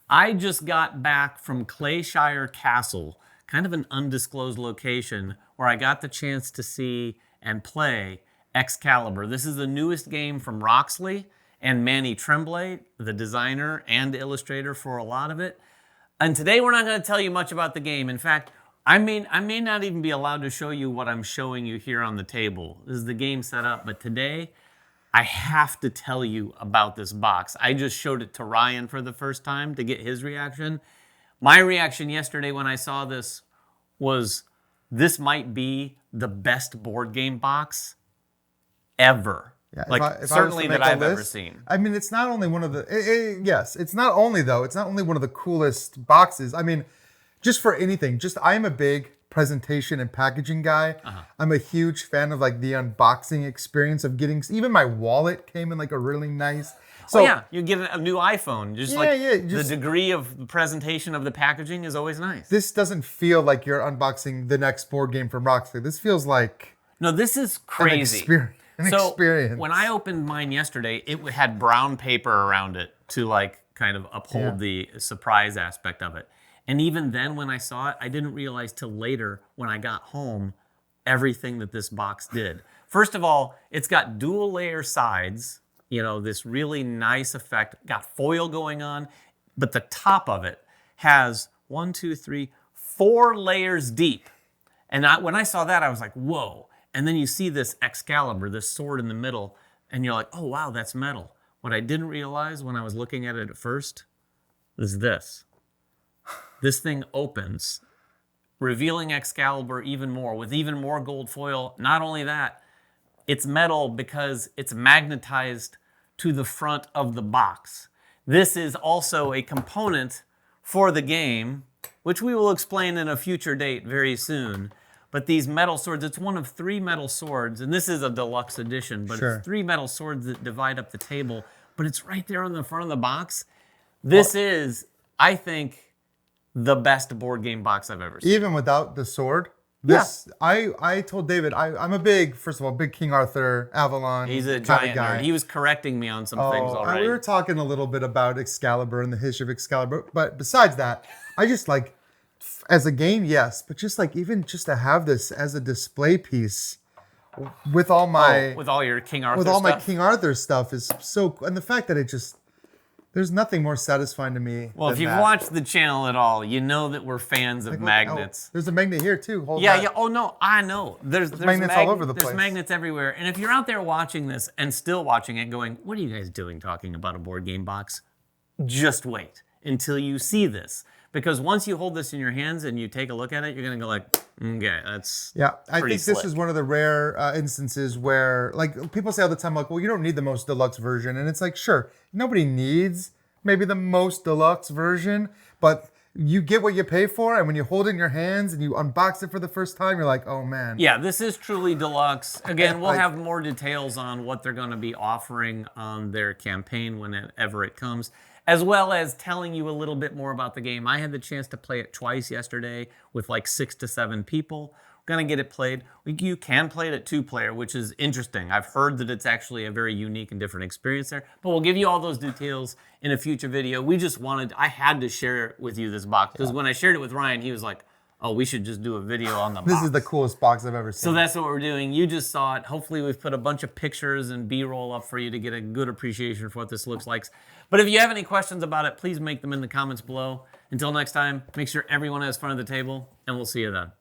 I just got back from Clayshire Castle, kind of an undisclosed location, where I got the chance to see and play Excalibur. This is the newest game from Roxley and Manny Tremblay, the designer and illustrator for a lot of it. And today we're not going to tell you much about the game. In fact, I may not even be allowed to show you what I'm showing you here on the table. This is the game set up, but today I have to tell you about this box. I just showed it to Ryan for the first time to get his reaction. My reaction yesterday when I saw this was, this might be the best board game box ever. Yeah, certainly that I've ever seen. I mean, it's not only one of the, yes, it's not only one of the coolest boxes. I mean, just for anything, I'm a big presentation and packaging guy. I'm a huge fan of like the unboxing experience of getting, even my wallet came in like a really nice. So yeah, you get a new iPhone. The degree of presentation of the packaging is always nice. This doesn't feel like you're unboxing the next board game from Roxley. This feels like this is crazy. An experience. When I opened mine yesterday, it had brown paper around it to like kind of uphold the surprise aspect of it. And even then when I saw it, I didn't realize till later when I got home everything that this box did. First of all, it's got dual layer sides, this really nice effect, got foil going on, but the top of it has 1, 2, 3, 4 layers deep. And when I saw that, I was like, whoa. And then you see this Excalibur, this sword in the middle, and you're like, oh, wow, that's metal. What I didn't realize when I was looking at it at first is this. This thing opens, revealing Excalibur even more, with even more gold foil. Not only that, it's metal because it's magnetized to the front of the box. This is also a component for the game, which we will explain in a future date very soon. But these metal swords, it's one of 3 metal swords, and this is a deluxe edition, but it's 3 metal swords that divide up the table, but it's right there on the front of the box. This is, I think, the best board game box I've ever seen. Even without the sword? I told David, I'm a big King Arthur, Avalon. He's a giant guy. Nerd. He was correcting me on some things already. We were talking a little bit about Excalibur and the history of Excalibur, but besides that, I just like, as a game, yes, but even to have this as a display piece with all my your King Arthur stuff. My King Arthur stuff is so, and the fact that there's nothing more satisfying to me. Well, if you've watched the channel at all, you know that we're fans of magnets. There's a magnet here too. Oh no, I know. There's magnets all over the place. There's magnets everywhere. And if you're out there watching this and still watching it, going, "What are you guys doing talking about a board game box?" Just wait until you see this. Because once you hold this in your hands and you take a look at it, you're going to go like, okay, that's I think slick. This is one of the rare instances where, like, people say all the time, like, well, you don't need the most deluxe version. And it's like, sure, nobody needs maybe the most deluxe version, but you get what you pay for. And when you hold it in your hands and you unbox it for the first time, you're like, oh, man. Yeah, this is truly deluxe. Again, we'll have more details on what they're going to be offering on their campaign whenever it comes, as well as telling you a little bit more about the game. I had the chance to play it twice yesterday with like 6 to 7 people. We're going to get it played. You can play it at 2-player, which is interesting. I've heard that it's actually a very unique and different experience there. But we'll give you all those details in a future video. I had to share with you this box, because when I shared it with Ryan, he was like, oh, we should just do a video on the box. This is the coolest box I've ever seen. So that's what we're doing. You just saw it. Hopefully we've put a bunch of pictures and B-roll up for you to get a good appreciation for what this looks like. But if you have any questions about it, please make them in the comments below. Until next time, make sure everyone has fun at the table, and we'll see you then.